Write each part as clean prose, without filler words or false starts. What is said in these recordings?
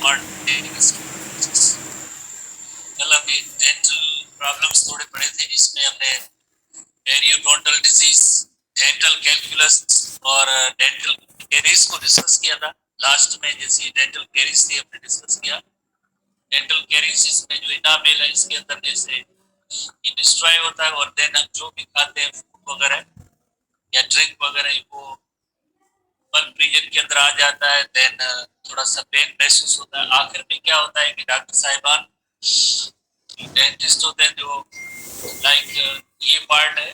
कल अभी dental problems थोड़े पड़े थे जिसमें हमने पेरियोडोंटल डिजीज, डेंटल कैलकुलस और डेंटल कैरीज को डिस्कस किया था। लास्ट में जैसे डेंटल कैरीज थी हमने डिस्कस किया। डेंटल कैरीज इसमें जो इनामेल है इसके अंदर जैसे ये डिस्ट्रॉय होता है और देन हम जो भी खाते हैं फूड वगैरह या ड्रिंक वगैरह वो बल्ब रीजन के अंदर आ जाता है। देन थोड़ा सा पेन महसूस होता है। आखिर में क्या होता है कि डॉक्टर साहिबान डेंटिस्ट होते हैं जो लाइक ये पार्ट है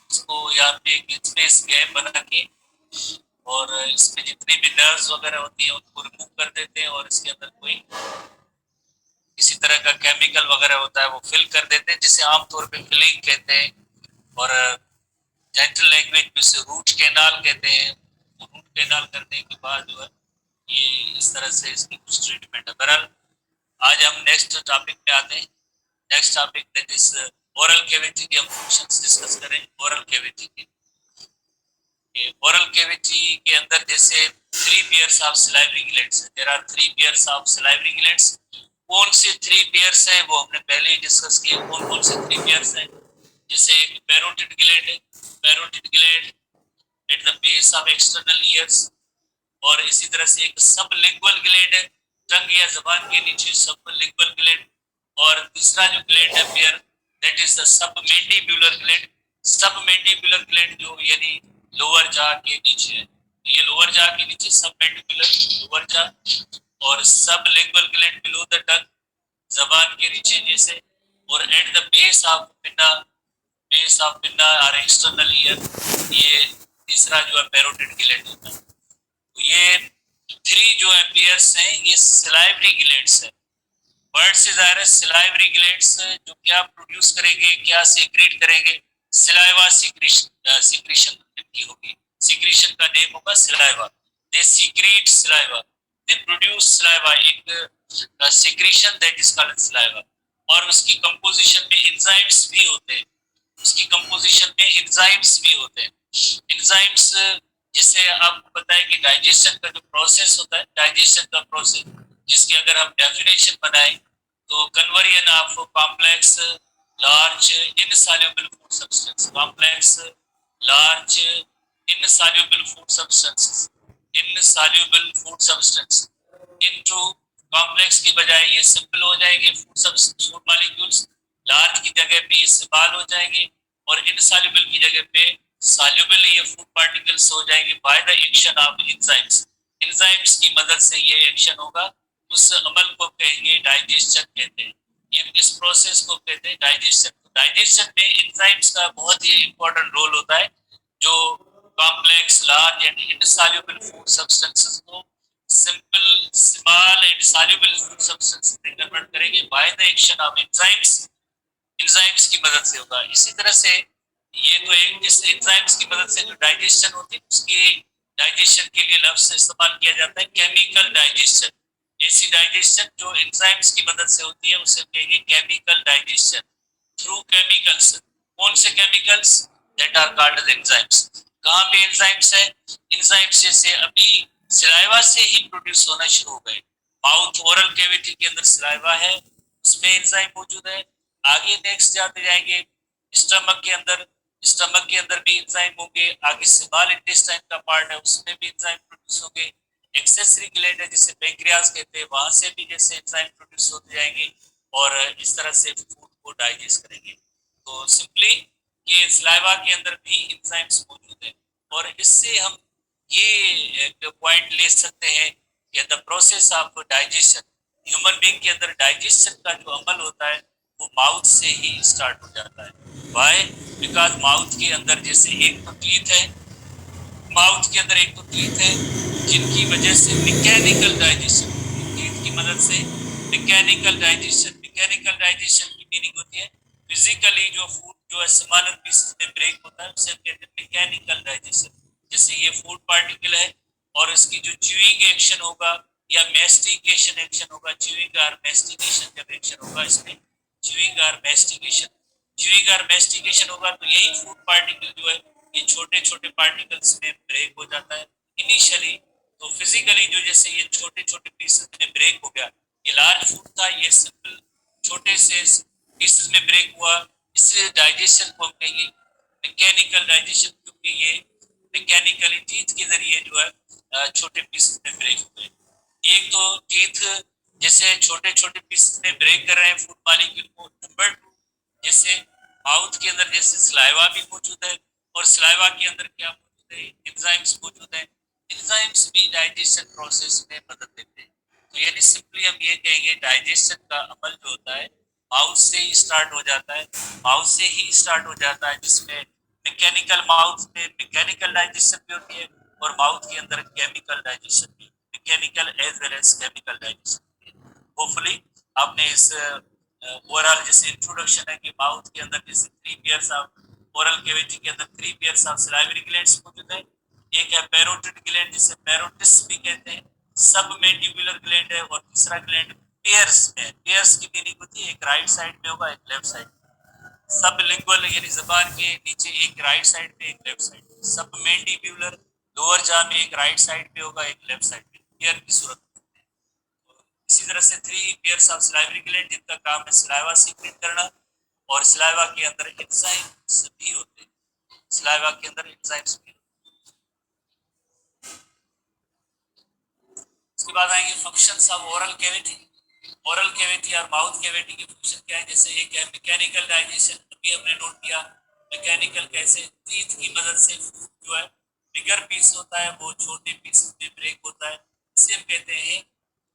इसको यहाँ पे एक स्पेस गैप बना के और इसमें जितनी भी नर्व्स वगैरह होती है उनको रिमूव कर देते हैं और इसके अंदर कोई किसी तरह का केमिकल वगैरह होता है वो फिल कर देते हैं जिसे आमतौर पे फिलिंग कहते हैं और डेंटल लैंग्वेज में से रूट कैनाल कहते हैं। रूट कैनाल करने के बाद जो है ये इस तरह से इसकी कुछ ट्रीटमेंट है। बहरहाल आज हम नेक्स्ट टॉपिक पे आते हैं। Next topic that is oral cavity के हम फंक्शंस डिस्कस करें। ओरल कैविटी के ओरल कैविटी के अंदर जैसे 3 पेयर्स ऑफ सलाइवरी ग्लैंड्स है। There are 3 pairs of salivary glands. कौन से 3 पेयर्स हैं वो हमने पहले ही डिस्कस किए। कौन कौन से 3 पेयर्स हैं? जैसे एक पैरोटिड ग्लैंड है, parotid gland at the base of external years, और इसी तरह से एक सबलिंगुअल ग्लैंड है, टंग या जबान के नीचे सबलिंगुअल ग्लैंड, और तीसरा जो ग्लैंड है pair that is the submandibular gland. Submandibular gland जो यानी लोअर जा के नीचे, ये लोअर जा के नीचे सबमैंडिबुलर लोअर जा, और sublingual gland below the tongue जबान के नीचे जैसे, और at the base of pinna, base of pinna और एक्सटर्नल ईयर, ये तीसरा जो है पैरोटिड ग्लैंड होता है। तो ये 3 जो है पेयर्स हैं ये सलाइवरी ग्लैंड्स है। वर्ड से जाहिर है सलाइवरी ग्लैंड्स जो क्या प्रोड्यूस करेंगे, क्या सीक्रेट करेंगे, सलाइवा सीक्रेशन, सीक्रेशन इनकी होगी। सीक्रेशन का नेम होगा saliva. They secrete saliva, they produce saliva, एक secretion that is called saliva. और उसकी कंपोजिशन में एंजाइम्स भी होते हैं, उसकी कंपोजिशन में एंजाइम्स भी होते हैं। एंजाइम्स जैसे आपको पता है कि डाइजेशन का जो प्रोसेस होता है, डाइजेशन का प्रोसेस जिसकी अगर हम डेफिनेशन बनाएं तो conversion of complex large insoluble food substance, complex large insoluble food substance, insoluble food substance into complex की बजाय ये सिंपल हो जाएंगे फूड मॉलिक्यूल्स। लार्ज की जगह पे ये स्मॉल हो जाएंगे और इनसॉल्युबल की जगह पे सॉल्युबल ये फूड पार्टिकल्स हो जाएंगे bye the action of enzymes. Enzymes की मदद से ये एक्शन होगा। उस अमल को कहेंगे डाइजेशन कहते हैं। ये इस प्रोसेस को कहते हैं डाइजेशन। डाइजेशन में एंजाइम्स का बहुत ही इंपॉर्टेंट रोल होता है जो complex large and insoluble food substances को simple small and soluble food substance में कन्वर्ट करेंगे by the action of enzymes. Enzymes की मदद से होगा। इसी तरह से ये तो एक जिस एंजाइम्स की मदद से जो डाइजेशन होती है उसके डाइजेशन के लिए लफ्ज इस्तेमाल किया जाता है केमिकल डाइजेशन। ऐसी डाइजेशन जो एंजाइम्स की मदद से होती है उसे कहेंगे केमिकल डाइजेशन थ्रू केमिकल्स। कौन से chemicals? That are called as enzymes. कहाँ पे एंजाइम्स है? एंजाइम्स जैसे अभी सलाइवा से ही प्रोड्यूस होना शुरू हो गए। माउथ ओरल कैविटी के अंदर सलाइवा है, उसमें एंजाइम मौजूद है। आगे नेक्स्ट जाते जाएंगे स्टमक के अंदर, स्टमक के अंदर भी एंजाइम होंगे। आगे स्मॉल इंटेस्टाइन का पार्ट है उसमें भी एंजाइम प्रोड्यूस होंगे। एक्सेसरी ग्लैंड है जिसे पैंक्रियास कहते हैं, वहां से भी जैसे एंजाइम प्रोड्यूस होते जाएंगे और इस तरह से फूड को डाइजेस्ट करेंगे। तो सिंपली ये सलाइवा के अंदर भी एंजाइम्स मौजूद है और इससे हम ये पॉइंट ले सकते हैं कि the process of digestion, human being के अंदर डाइजेशन का जो अमल होता है वो माउथ से ही स्टार्ट हो जाता है। वाई? बिकॉज माउथ के अंदर जैसे एक तो टीथ है, माउथ के अंदर एक तो टीथ है जिनकी वजह से मैकेनिकल डाइजेशन, टीथ की मदद से मैकेनिकल डाइजेशन, मैकेनिकल डाइजेशन की मीनिंग होती है फिजिकली जो फूड जो है स्मॉलर पीसेस में ब्रेक होता है उसे कहते हैं मैकेनिकल डाइजेशन। जैसे ये फूड पार्टिकल है और इसकी जो च्यूइंग एक्शन होगा या मेस्टिकेशन एक्शन होगा, च्यूइंग और मेस्टिकेशन जब एक्शन होगा इसमें च्यूइंग और मेस्टिकेशन, च्यूइंग और मेस्टिकेशन होगा तो यही फूड पार्टिकल जो है ये छोटे छोटे पार्टिकल्स में ब्रेक हो जाता है इनिशियली। तो फिजिकली जो जैसे ये छोटे छोटे पीसेस में ब्रेक हो गया, ये लार्ज फूड था, ये सिंपल छोटे से पीसेस में ब्रेक हुआ, इससे डाइजेशन को हम कहेंगे मैकेनिकल डाइजेशन, क्योंकि ये मैकेनिकली टीथ के जरिए जो है छोटे पीसेस में ब्रेक हुए। एक तो टीथ जैसे छोटे छोटे पीसेस में ब्रेक कर रहे हैं फूड मॉलिक्यूल को। नंबर टू, जैसे माउथ के अंदर जैसे सलाइवा भी मौजूद है, और सलाइवा के अंदर क्या मौजूद है, एंजाइम्स मौजूद है। एंजाइम्स भी डाइजेशन प्रोसेस में मदद देते हैं। तो यानी सिंपली हम ये कहेंगे डाइजेशन का अमल जो होता है माउथ से ही स्टार्ट हो जाता है, माउथ से ही स्टार्ट हो जाता है, जिसमें मैकेनिकल, माउथ में मैकेनिकल डाइजेशन भी होती है, और माउथ के अंदर केमिकल डाइजेशन भी, mechanical as well as chemical digestion. Hopefully आपने इस ओवरऑल जैसे इंट्रोडक्शन है कि माउथ के अंदर जैसे 3 पेयर्स ऑफ ओरल कैविटी के अंदर 3 पेयर्स ऑफ सलाइवरी ग्लैंड्स मौजूद है। एक है पैरोटिड ग्लैंड जिसे पैरोटिस भी कहते हैं, सब मैंडिबुलर ग्लैंड है, और तीसरा ग्लैंड पेयर्स में। पेयर्स की मीनिंग होती है एक राइट साइड में होगा, एक लेफ्ट साइड में। सब लिंगुअल यानी जबान के नीचे एक राइट साइड में, एक लेफ्ट साइड में। सब मैंडिबुलर लोअर जा में एक राइट साइड पे होगा, एक लेफ्ट साइड में, पेयर की सूरत में। इसी तरह से 3 पेयर्स ऑफ सलाइवरी ग्लैंड जिनका काम है सलाइवा सीक्रेट करना, और सलाइवा के अंदर एंजाइम्स भी होते हैं, सलाइवा के अंदर एंजाइम्स भी होते हैं। उसके बाद आएंगे functions of oral cavity. Oral cavity और माउथ कैविटी के फंक्शन क्या है, जैसे एक है मैकेनिकल डाइजेशन, अभी हमने नोट किया। मैकेनिकल कैसे, टीथ की मदद से फूड जो है बिगर पीस होता है वो छोटे पीस में ब्रेक होता है, इसे हम कहते हैं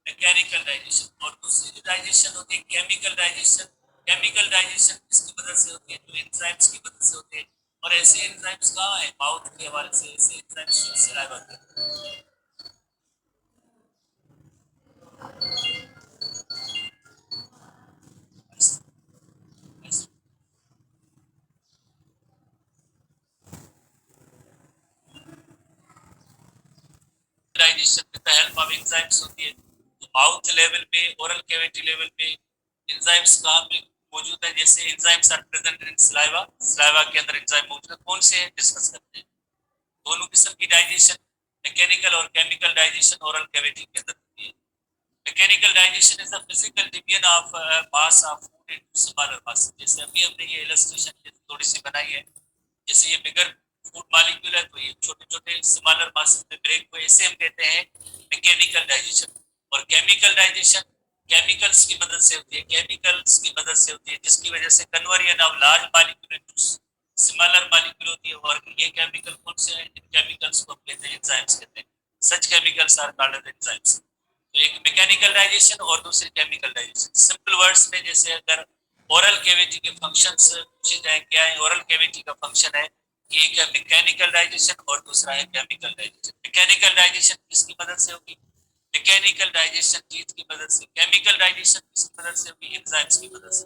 मैकेनिकल डाइजेशन। और दूसरी जो डाइजेशन होती है केमिकल डाइजेशन। केमिकल डाइजेशन किसकी मदद से होती है, जो एंजाइम्स की मदद से होती है। और ऐसे एंजाइम्स कहाँ है, माउथ के हवाले से ऐसे एंजाइम्स सलाइवा के। Digestion with the help of enzymes होती है। तो माउथ लेवल पे, ओरल कैविटी लेवल पे एंजाइम्स कहाँ पे मौजूद है, जैसे enzymes are present in saliva. Saliva के अंदर एंजाइम मौजूद है, कौन से डिस्कस करते हैं। दोनों किस्म की डाइजेशन, मैकेनिकल और केमिकल डाइजेशन ओरल कैविटी के अंदर होती है। Mechanical digestion is the physical division of mass of food into smaller mass. जैसे अभी हमने ये इलस्ट्रेशन थोड़ी सी बनाई है, जैसे ये बिगर फूड मॉलिक्यूल है तो ये छोटे छोटे स्मॉलर मासेस में ब्रेक हुए, इसे हम कहते हैं मैकेनिकल डाइजेशन। और केमिकल डाइजेशन केमिकल्स की मदद से होती है, केमिकल्स की मदद से होती है, जिसकी वजह से conversion of large molecule into smaller molecule होती है। और ये केमिकल कौन से हैं, इन केमिकल्स को हम कहते हैं एंजाइम्स कहते हैं। Such chemicals are called as enzymes. तो एक मैकेनिकल डाइजेशन और दूसरी केमिकल डाइजेशन। सिंपल वर्ड्स में जैसे अगर ओरल कैविटी के फंक्शंस पूछे जाए क्या है, ओरल कैविटी का फंक्शन है कि एक है मैकेनिकल डाइजेशन और दूसरा है केमिकल डाइजेशन। मैकेनिकल डाइजेशन किसकी मदद से होगी, मैकेनिकल डाइजेशन टीथ की मदद से। केमिकल डाइजेशन किसकी मदद से होगी, एंजाइम्स की मदद से।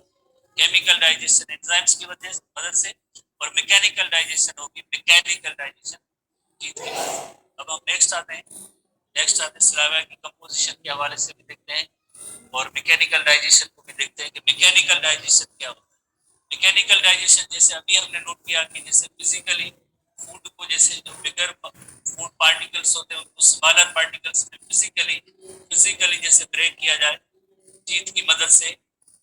केमिकल डाइजेशन एंजाइम्स की मदद से, और मैकेनिकल डाइजेशन होगी मैकेनिकल डाइजेशन टीथ की मदद से। अब हम नेक्स्ट आते हैं, नेक्स्ट आते हैं सलाइवा की कंपोजिशन के हवाले से भी देखते हैं, और मैकेनिकल डाइजेशन को भी देखते हैं कि मैकेनिकल डाइजेशन क्या होता है। मैकेनिकल डाइजेशन जैसे अभी हमने नोट किया कि जैसे फिजिकली फूड को, जैसे जो बिगर फूड पार्टिकल्स होते हैं उनको स्मॉलर पार्टिकल्स में फिजिकली जैसे ब्रेक किया जाए टीथ की मदद से,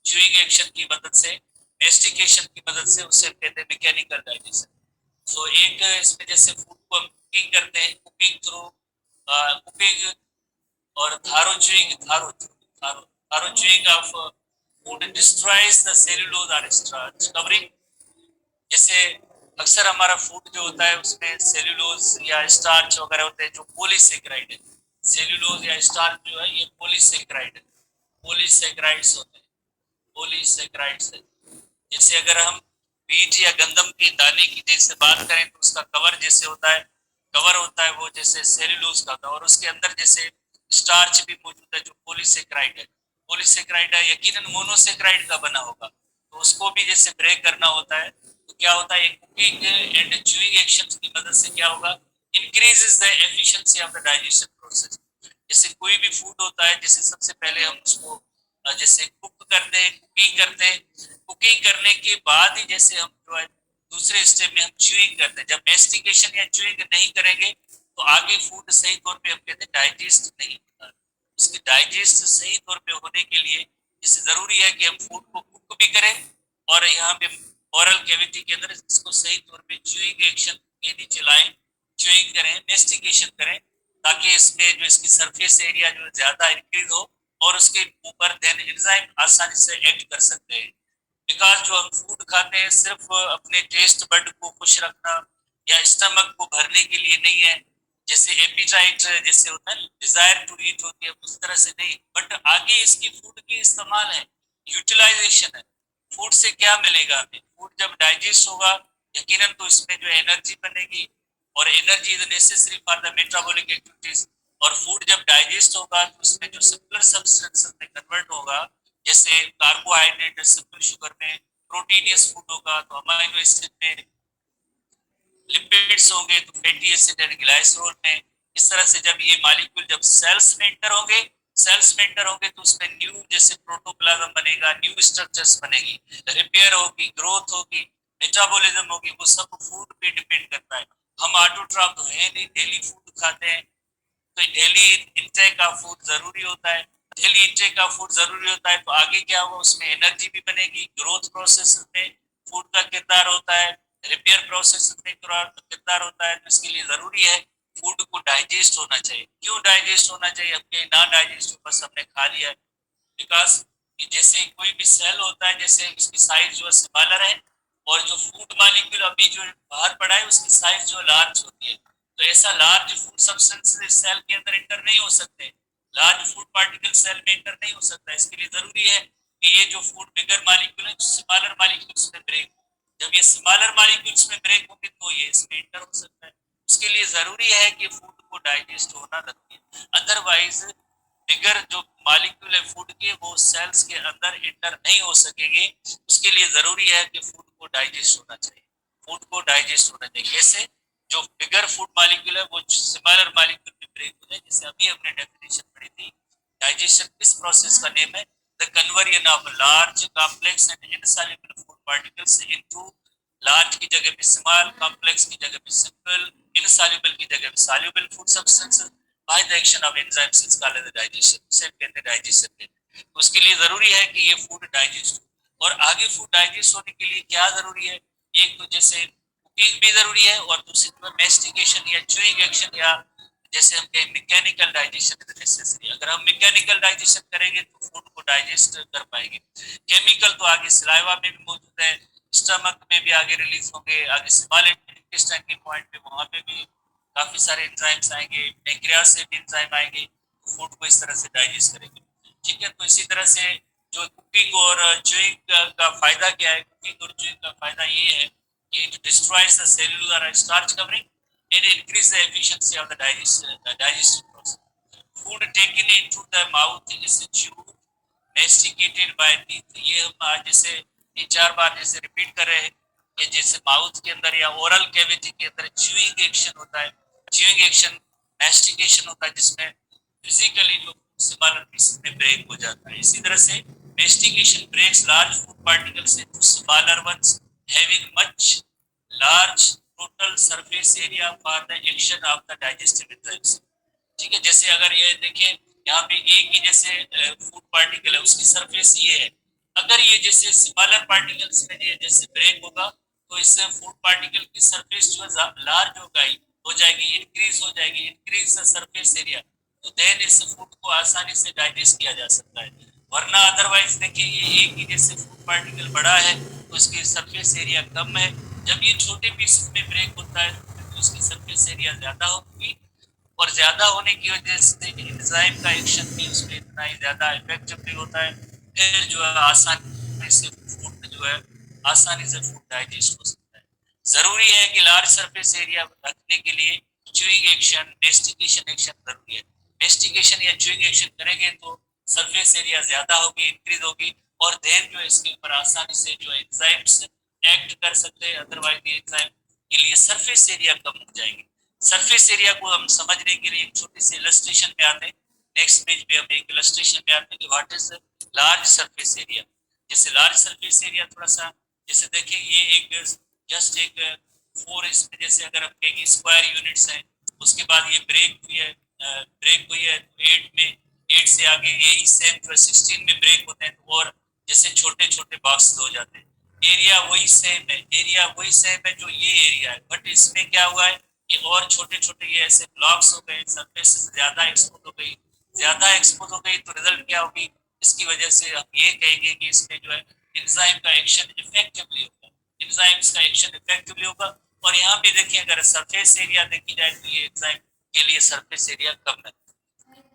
च्यूइंग एक्शन की मदद से, मेस्टिकेशन की मदद से, उससे कहते हैं मैकेनिकल डाइजेशन। सो एक इसमें जैसे फूड को हम कुकिंग करते हैं, कुकिंग थ्रू कुकिंग और थारो च्यूइंग, थारो chewing of food destroys the cellulose और स्टार्च कवरिंग। जैसे अक्सर हमारा फूड जो होता है उसमें सेल्यूलोज या स्टार्च वगैरह होते हैं जो पॉलीसेकेराइड है। सेल्यूलोज या स्टार्च जो है ये पॉलीसेकेराइड है, पॉलीसेकेराइड्स होते हैं, पॉलीसेकेराइड्स है। जैसे अगर हम बीज या गंदम की दाने की जैसे बात करें तो उसका कवर जैसे होता है, कवर होता है वो जैसे सेल्यूलोज का था, और उसके अंदर जैसे स्टार्च भी मौजूद है जो पॉलीसेकेराइड है। पॉलीसेकेराइड है यकीनन मोनोसेकेराइड का बना होगा, तो उसको भी जैसे ब्रेक करना होता है तो क्या होता है, कुकिंग एंड च्यूइंग एक्शंस की मदद से क्या होगा, increases the efficiency of the digestion process. जैसे कोई भी फूड होता है, जैसे सबसे पहले हम उसको जैसे कुक करते हैं, कुकिंग करते हैं, कुकिंग करने के बाद ही जैसे हम जो है दूसरे स्टेप में हम च्यूइंग करते हैं। जब मेस्टिकेशन या च्यूइंग नहीं करेंगे तो आगे फूड सही तौर पे हम कहते हैं डाइजेस्ट नहीं होता। उसके डाइजेस्ट सही तौर पे होने के लिए इससे जरूरी है कि हम फूड को कुक भी करें और यहाँ पे ओरल कैविटी के अंदर इसको सही तौर पे च्यूइंग एक्शन के नीचे लाएं, च्यूइंग करें, मेस्टिकेशन करें, ताकि इसमें जो इसकी सरफेस एरिया जो ज्यादा इंक्रीज हो और उसके ऊपर देन एंजाइम आसानी से एक्ट कर सकते हैं। बिकॉज जो हम फूड खाते हैं सिर्फ अपने टेस्ट बड को खुश रखना या स्टमक को भरने के लिए नहीं है, जैसे एपिटाइट जैसे होता है डिजायर टू ईट होती है उस तरह से नहीं, बट आगे इसकी फूड की इस्तेमाल है, यूटिलाइजेशन है। फूड से क्या मिलेगा हमें? फूड जब डाइजेस्ट होगा यकीनन तो इसमें जो एनर्जी बनेगी और energy is necessary for the metabolic activities. और फूड जब डाइजेस्ट होगा तो उसमें जो सिंपलर सब्सटेंसेस में कन्वर्ट होगा, जैसे कार्बोहाइड्रेट सिंपल शुगर में, प्रोटीनियस फूड होगा तो अमाइनो एसिड में, लिपिड्स होंगे तो फैटी एसिड एंड ग्लाइसरोल में। इस तरह से जब ये मॉलिक्यूल जब सेल्स में एंटर होंगे, सेल्स में एंटर होंगे तो उसमें न्यू जैसे प्रोटोप्लाज्म बनेगा, न्यू स्ट्रक्चर्स बनेगी, रिपेयर होगी, ग्रोथ होगी, मेटाबॉलिज्म होगी, वो सब फूड पे डिपेंड करता है। हम ऑटोट्रॉफ तो है नहीं, डेली फूड खाते हैं, तो डेली इंटेक का फूड जरूरी होता है। डेली इंटेक का फूड जरूरी होता है तो आगे क्या होगा, उसमें एनर्जी भी बनेगी, ग्रोथ प्रोसेस में फूड का किरदार होता है, रिपेयर प्रोसेस में किरदार होता है। तो इसके लिए जरूरी है फूड को डाइजेस्ट होना चाहिए। क्यों डाइजेस्ट होना चाहिए? अब कहीं ना डाइजेस्ट हो बस हमने खा लिया है, बिकॉज जैसे कोई भी सेल होता है, जैसे उसकी साइज जो है स्मॉलर है और जो फूड मॉलिक्यूल अभी जो बाहर पड़ा है उसकी साइज जो लार्ज होती है, तो ऐसा लार्ज फूड सब्सटेंस सेल के अंदर एंटर नहीं हो सकते, लार्ज फूड पार्टिकल सेल में एंटर नहीं हो सकता। इसके लिए जरूरी है कि ये जो फूड बिगर मॉलिक्यूल है स्मॉलर मॉलिक्यूल्स में ब्रेक, जब ये स्मॉलर मॉलिक्यूल्स में ब्रेक होंगे तो ये इसमें एंटर हो सकता है। उसके लिए जरूरी है कि फूड को डाइजेस्ट होना जरूरी है, अदरवाइज बिगर जो मॉलिक्यूल है फूड के वो सेल्स के अंदर एंटर नहीं हो सकेंगे। उसके लिए जरूरी है कि फूड को डाइजेस्ट होना चाहिए। फूड को डाइजेस्ट होना चाहिए कैसे? जो बिगर फूड मॉलिक्यूल है वो स्मॉलर मॉलिक्यूल में ब्रेक हो जाए, जैसे अभी हमने डेफिनेशन पढ़ी थी। डाइजेशन किस प्रोसेस का नेम है? The conversion of large complex and insoluble food particles into, large की जगह पे स्मॉल, कॉम्प्लेक्स की जगह पे सिंपल, इनसॉल्युबल की जगह पे soluble food substances by the action of enzymes is called as digestion. उसे कहते हैं डाइजेशन कहते हैं। तो उसके लिए जरूरी है कि ये फूड डाइजेस्ट हो। और आगे फूड डाइजेस्ट होने के लिए क्या जरूरी है? एक तो जैसे कुकिंग भी जरूरी है और दूसरी मेस्टिकेशन या च्यूइंग एक्शन, या जैसे हम कहें मैकेनिकल डाइजेशन इज नेसेसरी। अगर हम मैकेनिकल डाइजेशन करेंगे तो फूड को डाइजेस्ट कर पाएंगे। केमिकल तो आगे सलाइवा में भी मौजूद है, स्टमक में भी आगे रिलीज होंगे, आगे स्मॉल इंटेस्टाइन के पॉइंट पे वहां पे भी काफी सारे एंजाइम्स आएंगे, पैंक्रियाज से भी एंजाइम आएंगे, तो फूड को इस तरह से डाइजेस्ट करेंगे। ठीक है, तो इसी तरह से जो कुकिंग और च्यूइंग का फायदा क्या है? कुकिंग और च्यूइंग का फायदा ये है कि it destroys the cellular starch covering and increase the efficiency of the digestive process. Food taken into the mouth is chewed, masticated by teeth. ये हम आज जैसे 3-4 बार जैसे रिपीट कर रहे हैं कि जैसे माउथ के अंदर या ओरल कैविटी के अंदर च्यूइंग एक्शन होता है, च्यूइंग एक्शन मैस्टिकेशन होता है, जिसमें फिजिकली जो स्मॉलर पीसेस में ब्रेक हो जाता है। इसी तरह से mastication breaks large food particles into smaller ones having much large total surface area for the action of the digestive enzymes. ठीक है, जैसे अगर ये देखें यहाँ पे एक ही जैसे फूड पार्टिकल है, उसकी सरफेस ये है, अगर ये जैसे स्मॉलर पार्टिकल्स में ये जैसे ब्रेक होगा तो इससे फूड पार्टिकल की सरफेस जो है लार्ज हो जाएगी, इंक्रीज हो जाएगी, इंक्रीज द सरफेस एरिया, तो देन इस फूड को आसानी से डाइजेस्ट किया जा सकता है। वरना अदरवाइज देखिए ये एक ही जैसे फूड पार्टिकल बड़ा है तो उसकी सरफेस एरिया कम है, जब ये छोटे पीसेस में ब्रेक होता है तो उसकी सरफेस एरिया ज्यादा होगी और ज्यादा होने की वजह से एंजाइम का एक्शन भी उसमें इतना ही ज्यादा इफेक्टिवली होता है, फिर जो है आसानी से फूड जो है आसानी से फूड डाइजेस्ट हो सकता है। जरूरी है कि लार्ज सरफेस एरिया रखने के लिए च्यूइंग एक्शन, मेस्टिकेशन एक्शन जरूरी है। मेस्टिकेशन या च्यूइंग एक्शन करेंगे तो सरफेस एरिया ज्यादा होगी, इंक्रीज होगी, और देन जो है इसके ऊपर आसानी से जो एंजाइम्स एक्ट कर सकते हैं, अदरवाइज एंजाइम के लिए सरफेस एरिया कम हो जाएगी। सरफेस एरिया को हम समझने के लिए एक छोटे से इलस्ट्रेशन पे आते हैं। नेक्स्ट पेज पे हम एक इलस्ट्रेशन पे आते हैं कि what is large surface area. जैसे लार्ज सरफेस एरिया थोड़ा सा जैसे देखिए ये एक जस्ट एक 4 इसमें जैसे अगर हम कहेंगे स्क्वायर यूनिट्स हैं, उसके बाद ये ब्रेक हुई है, ब्रेक हुई है तो 8 में, 8 से आगे यही सेम जो है 16 में ब्रेक होते हैं, तो और जैसे छोटे छोटे बॉक्स हो जाते हैं। एरिया वही सेम है, एरिया वही सेम है जो ये एरिया है, बट इसमें क्या हुआ है कि और छोटे छोटे ये ऐसे ब्लॉक्स हो गए, सरफेस ज्यादा एक्सपोज हो गई, ज्यादा एक्सपोज हो गई, तो रिजल्ट क्या होगी, इसकी वजह से हम ये कहेंगे कि इसमें जो है एंजाइम का एक्शन इफेक्टिवली होगा, एंजाइम्स का एक्शन इफेक्टिवली होगा। और यहाँ पे देखिए अगर सरफेस एरिया देखी जाए तो ये एंजाइम के लिए सरफेस एरिया कम है,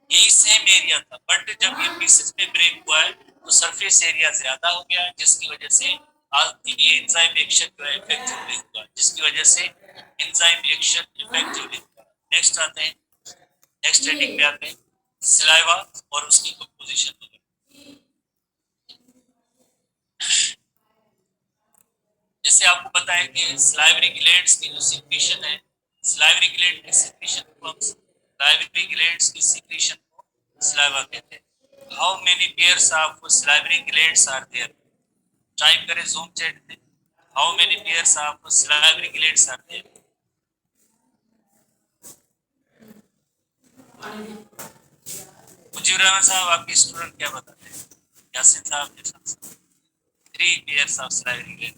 यही सेम एरिया था, बट जब ये पीसेस में ब्रेक हुआ है तो सरफेस एरिया ज्यादा हो गया, जिसकी वजह से ये एंजाइम एक्शन जो है इफेक्टिवली हुआ, जिसकी वजह से एंजाइम एक्शन इफेक्टिवली हुआ। नेक्स्ट आते हैं, नेक्स्ट हेडिंग पे आते हैं सलाइवा और उसकी कंपोजिशन वगैरह। जैसे आपको पता है कि सलाइवरी ग्लैंड्स की जो सीक्रेशन है, सलाइवरी ग्लैंड की सीक्रेशन को हम सलाइवरी ग्लैंड्स की सीक्रेशन को सलाइवा कहते हैं। How many pairs of salivary glands are there, type करें जूम चैट में, how many pairs of salivary glands are there. Mujeeb Rahman साहब आपके स्टूडेंट क्या बताते हैं, यासिन साहब के साथ 3 पेयर्स ऑफ सलाइवरी ग्लैंड,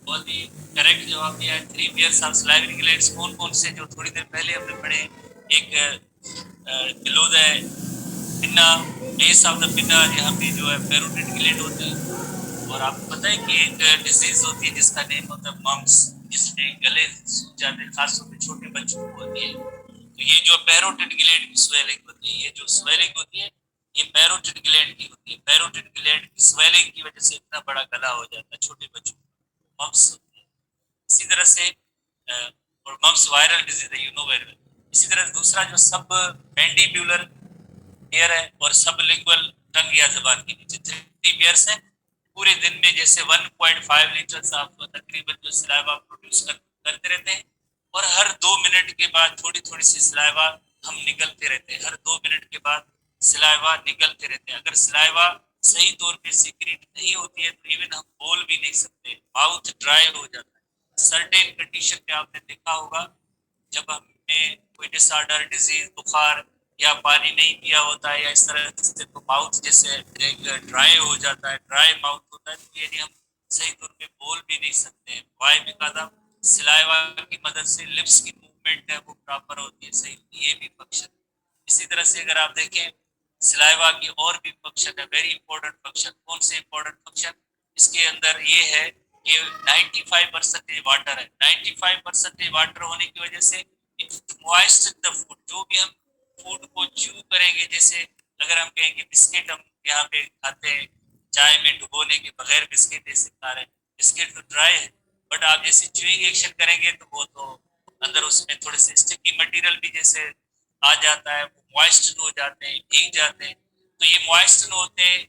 बहुत ही करेक्ट जवाब दिया है। 3 पेयर्स ऑफ सलाइवरी ग्लैंड्स कौन कौन से, जो थोड़ी देर पहले हमने पढ़े, एक below the pinna, base of the pinna, यहाँ पे जो है पैरोटिड ग्लैंड होते हैं। और आपको पता है कि एक डिजीज होती है जिसका नेम होता है मम्स, जिसमें गले सूख जाते हैं, खासतौर पे छोटे बच्चों को होती है। तो ये जो पैरोटिड ग्लैंड की स्वेलिंग होती है, ये जो स्वेलिंग होती है ये पैरोटिड ग्लैंड की होती है। पैरोटिड ग्लैंड की स्वेलिंग की वजह से इतना बड़ा गला हो जाता है छोटे बच्चों को, मम्स होती है। इसी तरह से और मम्स वायरल डिजीज है, यू नो वेरी वेल। इसी तरह दूसरा जो सब मैंडिब्यूलर पेयर है और सब लिंगुअल टंग या जबान के नीचे 3 पेयर्स हैं। पूरे दिन में जैसे 1.5 लीटर आप तकरीबन जो सलाइवा प्रोड्यूस करते रहते हैं, और हर 2 मिनट के बाद थोड़ी थोड़ी सी सलाइवा हम निकलते रहते हैं, हर 2 मिनट के बाद सलाइवा निकलते रहते हैं। अगर सलाइवा सही तौर पे सीक्रेट नहीं होती है तो इवन हम बोल भी नहीं सकते, माउथ ड्राई हो जाता है। सर्टेन कंडीशन पे आपने देखा होगा, जब हमें कोई डिसऑर्डर, डिजीज, बुखार या पानी नहीं पिया होता है या इस तरह से, तो माउथ जैसे एक ड्राई हो जाता है, ड्राई माउथ होता है, तो यानी हम सही तौर पे बोल भी नहीं सकते। वाई बिकॉज ऑफ सलाइवा की मदद से लिप्स की मूवमेंट है वो प्रॉपर होती है, सही, ये भी फंक्शन। इसी तरह से अगर आप देखें सलाइवा की और भी फंक्शन है, वेरी इंपॉर्टेंट फंक्शन। कौन से इंपॉर्टेंट फंक्शन, इसके अंदर ये है कि 95% वाटर है, 95% वाटर होने की वजह से इट मॉइस्ट द फूड, जो भी हम फूड को च्यू करेंगे, जैसे अगर हम कहेंगे बिस्किट हम यहाँ पे खाते हैं, चाय में डुबोने के बगैर बिस्किट ऐसे खा रहे हैं, बिस्किट तो ड्राई है, बट आप जैसे च्यूइंग एक्शन करेंगे तो वो तो अंदर उसमें थोड़े से स्टिकी मटेरियल भी जैसे आ जाता है, वो मॉइस्चर हो जाते हैं, भीग जाते हैं। तो ये मॉइस्चर होते हैं,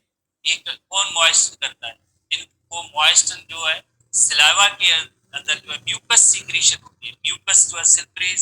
एक कौन मॉइस्चर करता है इनको, मॉइस्चर जो है सलाइवा के अंदर जो है म्यूकस सीक्रेशन होती है, म्यूकस जो है सिल्परी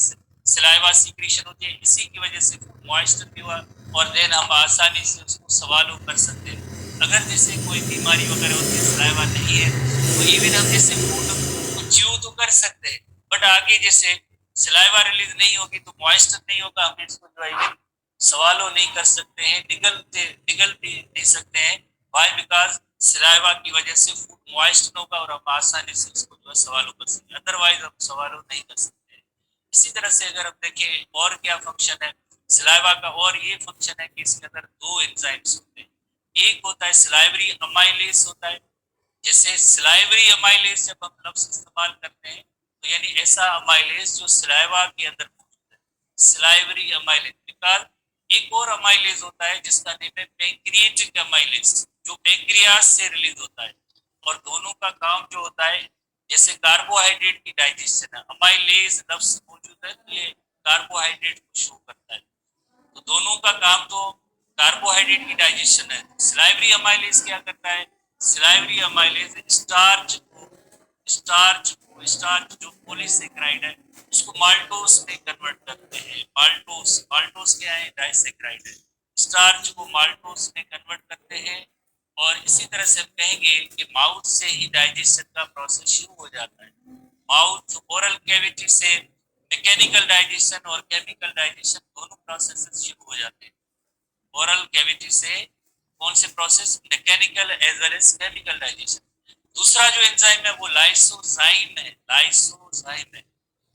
सलाइवा सीक्रेशन होती है, इसी की वजह से मॉइस्चर भी हुआ, और देन हम आसानी से उसको सवालों कर सकते हैं। अगर जैसे कोई बीमारी वगैरह होती है, सलाइवा नहीं है, तो इवन हम जैसे फूड को च्यू तो कर सकते हैं, बट आगे जैसे सलाइवा रिलीज नहीं होगी तो मॉइस्चर नहीं होगा, हम इसको जो है सवालों नहीं कर सकते हैं, निगल भी नहीं सकते हैं। वाई बिकॉज सलाइवा की वजह से फूड मॉइस्ट होगा और हम आसानी से उसको जो है सवालों कर सकते हैं, अदरवाइज हम सवालों नहीं कर सकते हैं। इसी तरह से अगर हम देखें और क्या फंक्शन है सलाइवा का, और ये फंक्शन है कि इसके अंदर 2 एंजाइम्स होते हैं। एक होता है सलाइवरी अमाइलेज होता है, जैसे सलाइवरी अमाइलेज जब हम लफ्ज इस्तेमाल करते हैं तो यानी ऐसा अमाइलेज जो सलाइवा के अंदर मौजूद है, सलाइवरी अमाइलेज। बिकॉज एक और अमाइलेज होता है जिसका नेम है पैंक्रिएटिक अमाइलेज, जो पैंक्रियास से रिलीज होता है, और दोनों का काम जो होता है, जैसे कार्बोहाइड्रेट की डाइजेशन है, अमाइलेज लफ्ज मौजूद है तो ये कार्बोहाइड्रेट को शो करता है, तो दोनों का काम तो कार्बोहाइड्रेट की डाइजेशन है। सलाइवरी अमाइलेज क्या करता है, सलाइवरी अमाइलेज स्टार्च जो पॉलीसेकेराइड है उसको माल्टोस में कन्वर्ट करते हैं। माल्टोस क्या है, डाइसेकेराइड है, स्टार्च को माल्टोस में कन्वर्ट करते हैं। और इसी तरह से हम कहेंगे कि माउथ से ही डाइजेशन का प्रोसेस शुरू हो जाता है, माउथ ओरल कैविटी से मैकेनिकल डाइजेशन और केमिकल डाइजेशन दोनों प्रोसेसेस शुरू हो जाते हैं ओरल कैविटी से। कौन से process? Mechanical as well as chemical digestion. दूसरा जो एंजाइम है वो लाइसोजाइम है। लाइसोजाइम है।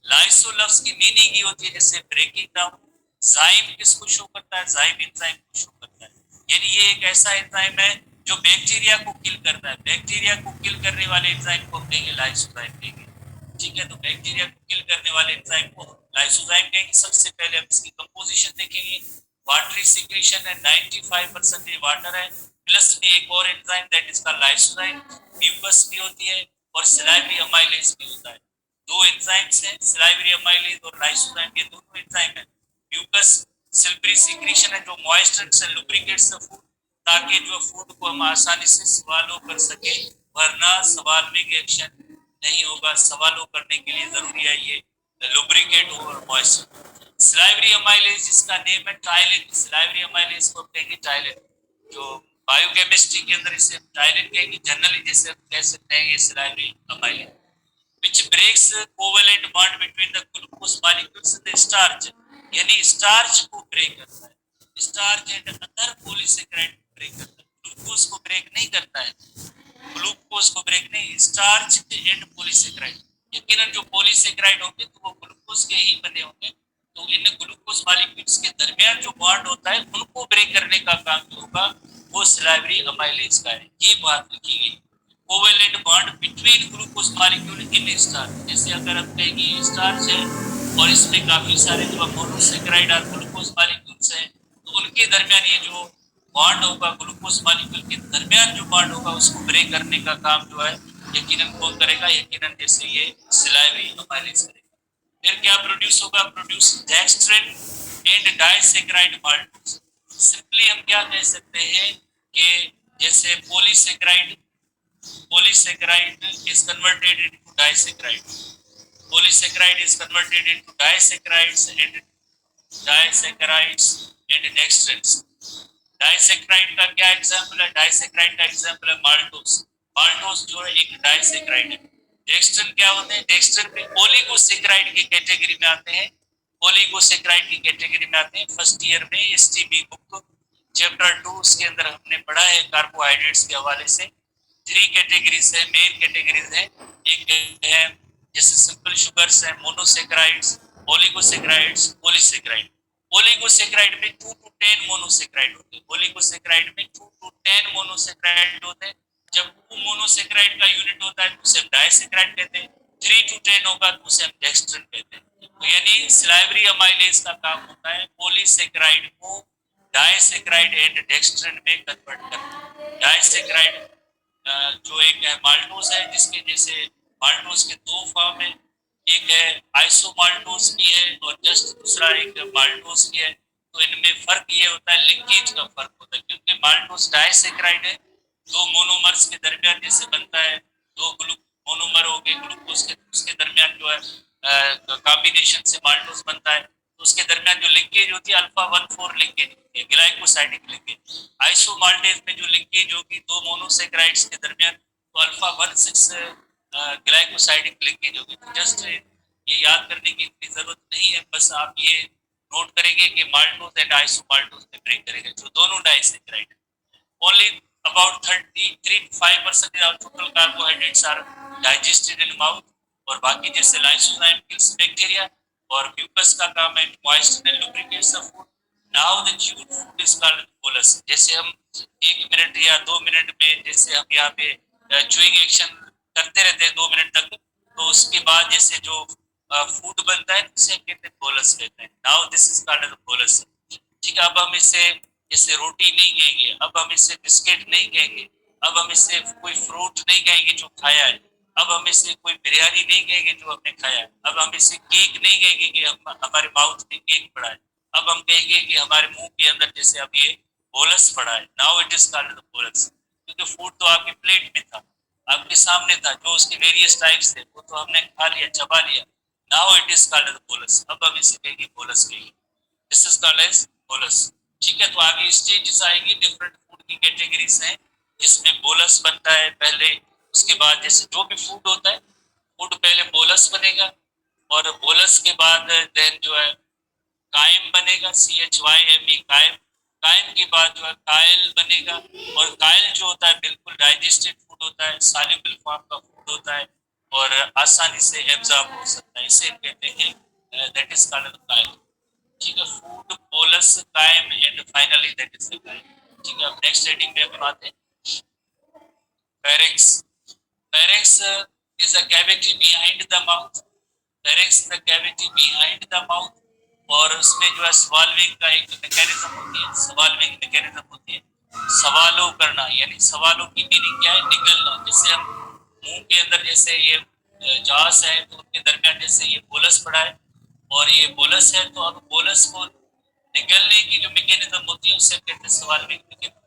लाइसो लफ्ज की मीनिंग ये होती है जैसे ब्रेकिंग डाउन। जाइम किसको शो करता है? जाइम एंजाइम को शो करता है। यानी ये एक ऐसा एंजाइम है जो बैक्टीरिया को किल करता है। बैक्टीरिया को किल करने वाले एंजाइम को कहेंगे लाइसोजाइम कहेंगे। ठीक है, तो बैक्टीरिया को किल करने वाले एंजाइम को लाइसोजाइम कहेंगे। सबसे पहले हम इसकी कंपोजिशन देखेंगे। वाटरी सिक्रीशन है, 95% वाटर है, प्लस में एक और enzyme that is called lysozyme. Mucus भी होती है और सिलाइवरी अमाइलेज भी होता है। दो एंजाइम्स हैं, सिलाइवरी अमाइलेज और लाइसोजाइम, ये दोनों एंजाइम है। म्यूकस सिल्वरी सिक्रीशन है जो मॉइस्चर से लुब्रिकेट्स द फूड, ताकि जो फूड को हम आसानी से स्वालो कर सके, वरना स्वाल्विंग एक्शन नहीं होगा। सवालों करने के लिए जरूरी है ये लुब्रिकेट और मॉइस्चर। सिलाइवरी अमाइलेज इसका नेम है टाइलिन। सिलाइवरी अमाइलेज को कहेंगे टाइलिन। जो बायोकेमिस्ट्री के अंदर इसे टाइलिन कहेंगे, जनरली जैसे हम कह सकते हैं ये salivary amylase. which breaks covalent bond between the glucose molecules and the starch, यानी स्टार्च को ब्रेक करता है। स्टार्च एंड अदर पॉलीसेकेराइड को ब्रेक करता है। ग्लूकोज को ब्रेक नहीं करता है। ग्लूकोज को ब्रेक नहीं, स्टार्च एंड पॉलीसेकेराइड। यकीनन जो पॉलीसेकेराइड होंगे तो वो ग्लूकोज के ही बने होंगे, तो इन ग्लूकोज मॉलिक्यूल्स के दरमियान जो बॉन्ड होता है उनको ब्रेक करने का काम जो होगा वो सिलाइवरी अमाइलेज का है। ये बात लिखी गई। Covalent bond between glucose molecule इन स्टार्च। जैसे अगर हम कहेंगे स्टार्च है और इसमें काफी सारे जो मोनोसेकेराइड और ग्लूकोज मॉलिक्यूल्स हैं, तो उनके दरमियान ये जो बॉन्ड होगा ग्लूकोज मॉलिक्यूल के दरमियान जो बॉन्ड होगा उसको ब्रेक करने का काम जो है यकीनन कौन करेगा? यकीनन जैसे ये सिलाइवरी अमाइलेज करेगा। फिर क्या प्रोड्यूस होगा? Produce dextrin and disaccharide maltose. Simply हम क्या कह सकते हैं कि जैसे polysaccharide is converted into disaccharide. Polysaccharide is converted into disaccharides and dextrins. Disaccharide का क्या एग्जांपल है? डाइसेक्राइड का एग्जांपल है माल्टोस। माल्टोस जो है एक डाइसेक्राइड है। डेक्स्ट्रिन क्या होते हैं? डेक्स्ट्रिन भी ओलिगोसेक्राइड की कैटेगरी में आते हैं। ओलिगोसेक्राइड की कैटेगरी में आते हैं। फर्स्ट ईयर में एसटीबी बुक चैप्टर 2 उसके अंदर हमने पढ़ा है कार्बोहाइड्रेट्स के हवाले से। 3 कैटेगरीज है, मेन कैटेगरीज है। एक है जैसे सिंपल शुगर्स है, मोनोसेक्राइड्स, ओलिगोसेक्राइड्स, पॉलीसेक्राइड। ओलिगोसेक्राइड में 2 to 10 मोनोसेक्राइड होते हैं। ओलिगोसेक्राइड में 2 to 10 मोनोसेक्राइड होते हैं। जब 2 मोनोसेक्राइड का यूनिट होता है तो उसे हम डाइसेक्राइड कहते हैं। 3 to 10 होगा तो उसे हम डेक्स्ट्रिन कहते हैं। तो यानी सिलाइवरी अमाइलेज का काम होता है पॉलीसेक्राइड को डाइसेक्राइड एंड डेक्स्ट्रिन में कन्वर्ट करना। डाइसेक्राइड जो एक है माल्टोस है, जिसके जैसे माल्टोस के 2 फॉर्म है। एक है आइसोमाल्टोस की है और जस्ट दूसरा एक माल्टोस की है। तो इनमें फर्क ये होता है, लिंकेज का फर्क होता है, क्योंकि माल्टोस डाइसेक्राइड है, 2 मोनोमर्स के दरमियान जैसे बनता है, 2 मोनोमर हो गए ग्लूकोज के, उसके दरमियान जो है कॉम्बिनेशन से माल्टोस बनता है। तो उसके दरमियान जो लिंकेज होती है अल्फा 1,4 लिंकेज होती है, ग्लाइकोसाइडिक लिंकेज। आइसोमाल्टेज में जो लिंकेज होगी 2 मोनोसेक्राइड्स के दरमियान तो अल्फा 1,6 ग्लाइकोसाइडिक लिंकेज होगी। तो जस्ट ये याद करने की इतनी जरूरत नहीं है, बस आप ये नोट करेंगे कि माल्टोस एंड आइसोमाल्टोस में ब्रेक करेंगे जो दोनों डाइसेक्राइड है। Only about 33-5% of total carbohydrates are digested in mouth, और बाकी जैसे लाइसोजाइम किल्स बैक्टीरिया और म्यूकस का काम है moisture and lubricates the food. Now the chewed food is called bolus. जैसे हम 1 मिनट या 2 मिनट में जैसे हम यहाँ पे च्यूइंग एक्शन करते रहते हैं 2 मिनट तक, तो उसके बाद जैसे जो फूड बनता है उसे कहते हैं बोलस कहते हैं। Now this is called the bolus. ठीक है, अब हम इसे जैसे रोटी नहीं कहेंगे, अब हम इसे बिस्किट नहीं कहेंगे, अब हम इसे कोई फ्रूट नहीं कहेंगे जो खाया है, अब हम इसे कोई बिरयानी नहीं कहेंगे जो हमने खाया है, अब हम इसे केक नहीं कहेंगे कि हम हमारे माउथ में केक पड़ा है, अब हम कहेंगे कि हमारे मुंह के अंदर जैसे अब ये बोलस पड़ा है। Now it is called the bolus, क्योंकि फूड तो आपके प्लेट में था, आपके सामने था, जो उसके वेरियस टाइप्स थे वो तो हमने खा लिया, चबा लिया। Now it is called the bolus, अब हम इसे कहेंगे बोलस कहेंगे। This is called as bolus. ठीक है, तो आगे स्टेजेस आएंगी, डिफरेंट फूड की कैटेगरीज हैं जिसमें बोलस बनता है पहले, उसके बाद जैसे जो भी फूड होता है फूड पहले बोलस बनेगा, और बोलस के बाद देन जो है कायम बनेगा, CHYME कायम। कायम के बाद जो है कायल बनेगा, और कायल जो होता है बिल्कुल डाइजेस्टेड फूड होता है, सॉल्युबल फॉर्म का फूड होता है और आसानी से एब्जॉर्ब हो सकता है, इसे कहते हैं दैट इज कॉल्ड कायल। ठीक है, फूड बोलस कायम and finally that is the कायल। ठीक है, अब नेक्स्ट हेडिंग में हम आते हैं, pharynx. Pharynx is a cavity behind the mouth. Pharynx the cavity behind the mouth, और उसमें जो है स्वाल्विंग का एक मैकेनिज्म होती है, स्वाल्विंग मैकेनिज्म होती है, सवालों करना, यानी सवालों की मीनिंग क्या है, निगलना। जैसे हम मुंह के अंदर जैसे ये जास है तो उनके दरमियान जैसे ये बोलस पड़ा है और ये बोलस है, तो अब बोलस को निगलने की जो मैकेनिज्म होती है उससे कहते हैं स्वाल्विंग मैकेनिज्म।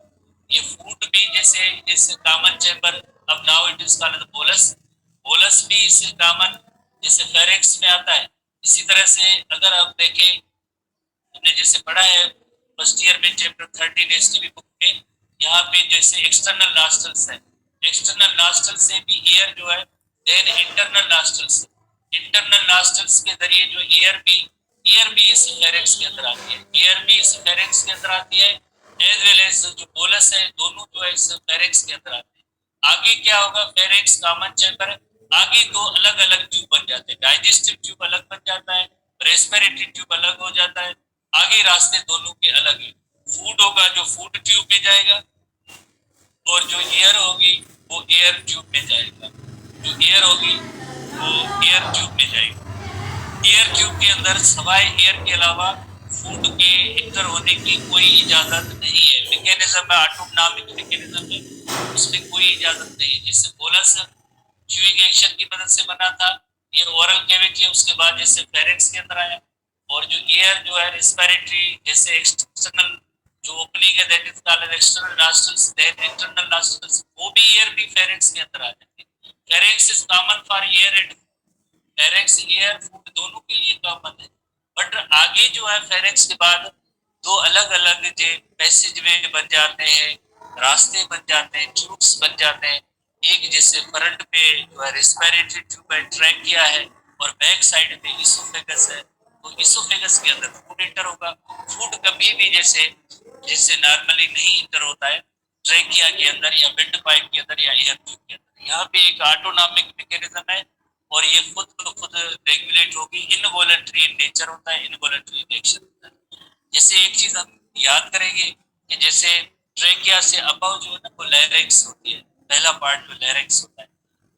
ये फूड भी जैसे जैसे कॉमन चैम्बर, अब now it is called bolus. Bolus भी इस कॉमन जैसे फेरिंक्स में आता है। इसी तरह से अगर आप देखें, हमने जैसे पढ़ा है फर्स्ट ईयर में चैप्टर 13 एसटीबी बुक में, यहाँ पे जैसे एक्सटर्नल नॉस्ट्रल्स है, एक्सटर्नल नॉस्ट्रल से भी एयर जो है, then internal nostrils, internal nostrils के जरिए जो एयर भी इस फेरिंक्स के अंदर आती है, एयर भी इस फेरिंक्स के अंदर आती है, एज वेल एज जो बोलस है, दोनों जो है इस फेरिंक्स के अंदर आते हैं। आगे क्या होगा, फेरिंक्स कॉमन चैम्बर है, आगे दो अलग अलग ट्यूब बन जाते हैं, डाइजेस्टिव ट्यूब अलग बन जाता है, रेस्पिरेटरी ट्यूब अलग हो जाता है, आगे रास्ते दोनों के अलग है। फूड होगा जो फूड ट्यूब में जाएगा, और जो एयर होगी वो एयर ट्यूब में जाएगा, जो एयर होगी वो एयर ट्यूब में जाएगी। एयर ट्यूब के अंदर सवाए एयर के अलावा फूड के इंटर होने की कोई इजाजत नहीं है। मैकेनिज्म में ऑटोनॉमिक मैकेनिज्म है, उसमें कोई इजाजत नहीं है। जैसे बोलस च्यूइंग एक्शन की मदद से बना था, ये ओरल कैविटी है, उसके बाद जैसे फेरिंक्स के अंदर आया, और जो एयर जो है रेस्पिरेटरी जैसे एक्सटर्नल जो ओपनिंग है that is called external nostrils, then internal nostrils, वो भी एयर भी फेरिंक्स के अंदर आ जाती है। Pharynx is common for air and pharynx air food दोनों के लिए कॉमन है। बट आगे जो है फेरिंक्स के बाद दो अलग अलग जो पैसेज वे बन जाते हैं, रास्ते बन जाते हैं, ट्यूब्स बन जाते हैं। एक जैसे फ्रंट पे जो है रेस्पिरेटरी ट्यूब है, ट्रैकिया है, और बैक साइड पे इसोफेगस है, तो इसोफेगस के अंदर फूड इंटर होगा। फूड कभी भी जैसे जैसे नॉर्मली नहीं इंटर होता है ट्रैकिया के अंदर या विंड पाइप के अंदर या एयर ट्यूब के अंदर, यहाँ पे एक ऑटोनॉमिक मैकेनिज्म है, और ये खुद ब खुद रेगुलेट होगी। इनवॉलंटरी इन नेचर होता है, इनवॉलंटरी इन एक्शन होता है। जैसे एक चीज हम याद करेंगे कि जैसे ट्रेकिया से अबव जो है ना वो लैरिंक्स होती है, पहला पार्ट जो लैरिंक्स होता है,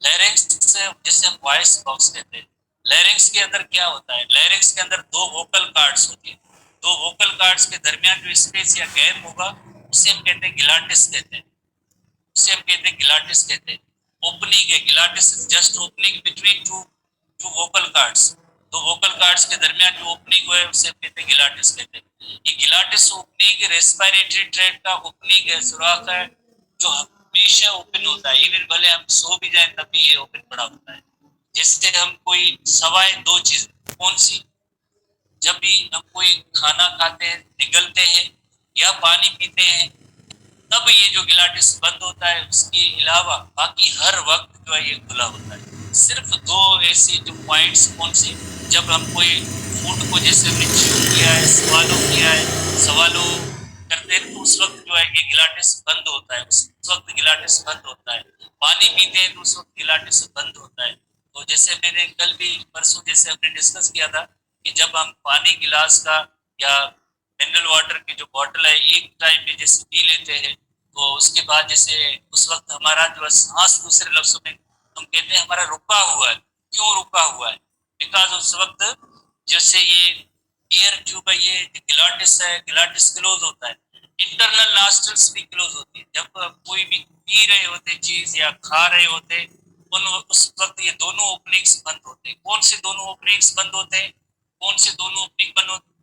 लैरिंक्स से जिसे हम वॉइस बॉक्स कहते हैं। लैरिंक्स के अंदर क्या होता है, लैरिंक्स के अंदर दो वोकल कार्ड्स होती है, दो वोकल कार्ड्स के दरमियान जो स्पेस या गैप होगा उसे हम कहते हैं गिलाटिस कहते हैं, उसे हम कहते हैं गिलाटिस कहते हैं। ओपनिंग है, glottis is just opening between two two vocal cords, तो वोकल कार्ड्स के दरमियान जो ओपनिंग हुआ है उसे हम कहते हैं गिलाटिस कहते हैं। ये गिलाटिस ओपनिंग रेस्पिरेटरी ट्रैक्ट का ओपनिंग है, सुराख है, जो हमेशा ओपन होता है, इवन भले हम सो भी जाए तब भी ये ओपन पड़ा होता है। जिससे हम कोई सवाए दो चीज, कौन सी, जब भी हम कोई खाना खाते हैं, निगलते हैं या पानी पीते हैं, तब ये जो गिलाटिस बंद होता है, उसके अलावा बाकी हर वक्त जो है ये खुला होता है। सिर्फ दो ऐसे जो पॉइंट्स, कौन से, जब हम कोई फूड को जैसे हमने च्यू किया है, सवालों करते हैं, तो उस वक्त जो है ये गिलाटिस बंद होता है, उस वक्त गिलाटिस बंद होता है। पानी पीते हैं तो उस वक्त गिलाटिस बंद होता है। तो जैसे मैंने कल भी परसों जैसे हमने डिस्कस किया था कि जब हम पानी गिलास का या मिनरल वाटर की जो बॉटल है एक टाइम पे जैसे पी लेते हैं, तो उसके बाद जैसे उस वक्त हमारा जो सांस, दूसरे लफ्जों में हम कहते हैं हमारा रुका हुआ है। क्यों रुका हुआ है, बिकॉज उस वक्त जैसे ये एयर ट्यूब है, ये गिलाटिस है, गिलाटिस क्लोज होता है, इंटरनल नॉस्ट्रल्स भी क्लोज होती है। जब कोई भी पी रहे होते चीज या खा रहे होते उन उस वक्त ये दोनों ओपनिंग्स बंद होते हैं। कौन से दोनों ओपनिंग्स बंद होते हैं, कौन से दोनों ओपनिंग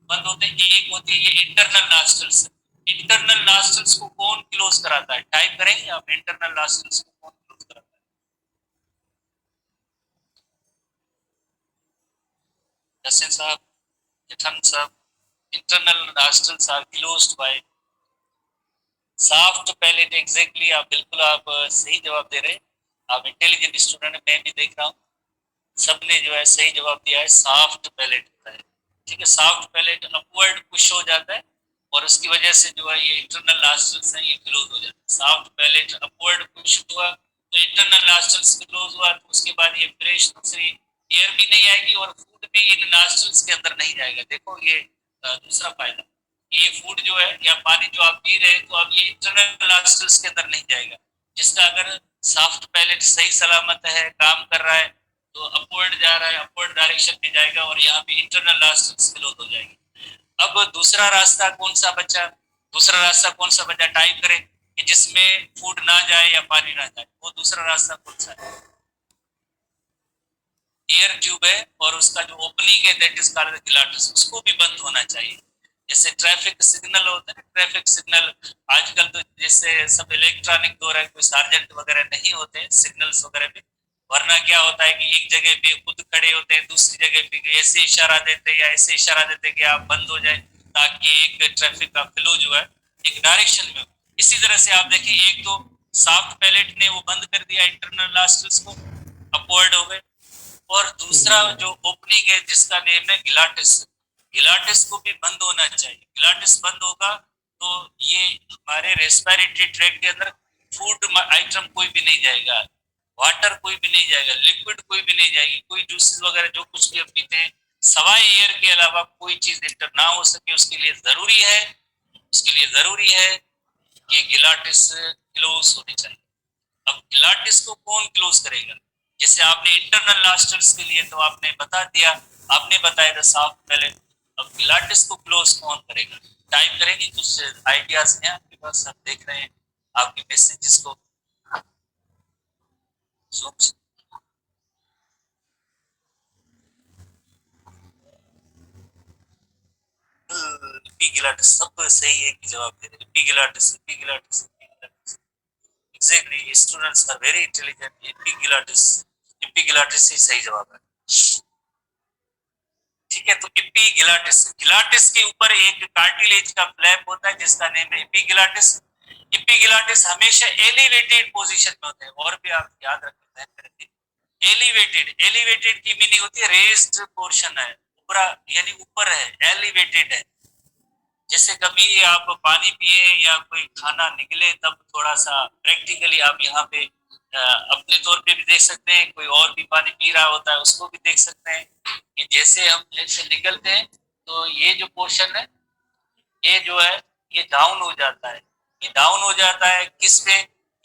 बंद होते हैं, एक होती है ये इंटरनल नॉस्ट्रल्स। इंटरनल नॉस्ट्रल्स को कौन क्लोज कराता है, टाइप करेंगे आप, इंटरनल नॉस्ट्रल्स को कौन क्लोज कराता है, जसिन साहब, जठन साहब। Internal nostrils are closed by soft palate. Exactly, आप बिल्कुल आप सही जवाब दे रहे हैं, आप इंटेलिजेंट स्टूडेंट, मैं भी देख रहा हूँ। सबने जो है सही जवाब दिया है, सॉफ्ट पैलेट होता है। ठीक है, सॉफ्ट पैलेट अपवर्ड पुश हो जाता है और उसकी वजह से जो है ये इंटरनल नॉस्ट्रल्स हैं ये क्लोज हो जाते हैं। सॉफ्ट पैलेट अपवर्ड पुश हुआ तो इंटरनल नॉस्ट्रल्स क्लोज हुआ, तो उसके बाद ये फ्रेश दूसरी एयर भी नहीं आएगी और फूड भी इन नॉस्ट्रल्स के अंदर नहीं जाएगा। देखो ये दूसरा फायदा, ये फूड जो है या पानी जो आप पी रहे हैं तो अब ये इंटरनल नॉस्ट्रल्स के अंदर नहीं जाएगा। जिसका अगर सॉफ्ट पैलेट सही सलामत है, काम कर रहा है, तो अपवर्ड जा रहा है, अपवर्ड डायरेक्शन में जाएगा और यहाँ पे इंटरनल नॉस्ट्रल्स क्लोज हो जाएगी। अब दूसरा रास्ता कौन सा बचा? दूसरा रास्ता कौन सा बचा? टाइप करें कि जिसमें फूड ना जाए या पानी ना जाए, वो दूसरा रास्ता कौन सा है? एयर ट्यूब है और उसका जो ओपनिंग है दैट इज कॉल्ड ग्लाटस, उसको भी बंद होना चाहिए। जैसे ट्रैफिक सिग्नल होता है, ट्रैफिक सिग्नल आजकल तो जैसे सब इलेक्ट्रॉनिक हो रहा है, कोई सार्जेंट वगैरह नहीं होते सिग्नल्स वगैरह पे, वरना क्या होता है कि एक जगह पे खुद खड़े होते हैं, दूसरी जगह पे ऐसे इशारा देते हैं या ऐसे इशारा देते हैं कि आप बंद हो जाए, ताकि एक ट्रैफिक का फ्लो जो है एक डायरेक्शन में हो। इसी तरह से आप देखें, एक तो सॉफ्ट पैलेट ने वो बंद कर दिया इंटरनल नॉस्ट्रल्स को, अपवर्ड हो गए, और दूसरा जो ओपनिंग है जिसका नेम है गिलाटिस, गिलाटिस को भी बंद होना चाहिए। गिलाटिस बंद होगा तो ये हमारे रेस्पिरेटरी ट्रैक के अंदर फूड आइटम कोई भी नहीं जाएगा, वाटर कोई भी नहीं जाएगा, लिक्विड कोई भी नहीं जाएगी, कोई जूसेस वगैरह जो कुछ भी हम पीते हैं सवाए एयर के अलावा कोई चीज इंटर ना हो सके, उसके लिए जरूरी है कि गिलाटिस क्लोज होनी चाहिए। अब गिलाटिस को कौन क्लोज करेगा? जैसे आपने इंटरनल नॉस्ट्रल्स के लिए तो आपने बता दिया, आपने बताया था सॉफ्ट पैलेट, अब गिलाटिस को क्लोज कौन करेगा? टाइप करेंगे, कुछ आइडियाज हैं आपके पास? आप देख रहे हैं आपके मैसेजेस को, एपिगिलाटिस सब सही है कि जवाब दे रहे हैं, epiglottis epiglottis epiglottis, exactly, students are very intelligent, epiglottis epiglottis ही सही जवाब है। ठीक है, तो एपिगिलाटिस, गिलाटिस के ऊपर एक कार्टिलेज का फ्लैप होता है जिसका नेम है एपिगिलाटिस। एपिगिलाटिस हमेशा एलिवेटेड पोजीशन में होता है, और भी आप याद रखें, एलिवेटेड, एलिवेटेड की मीनिंग होती है रेस्ड पोर्शन है, ऊपर यानी ऊपर है, एलिवेटेड है। जैसे कभी आप पानी पिए या कोई खाना निकले तब थोड़ा सा प्रैक्टिकली आप यहाँ पे अपने तौर पे भी देख सकते हैं, कोई और भी पानी पी रहा होता है उसको भी देख सकते हैं कि जैसे हम लेग से निकलते हैं तो ये जो पोर्शन है ये जो है ये डाउन हो जाता है, ये डाउन हो जाता है किस पे?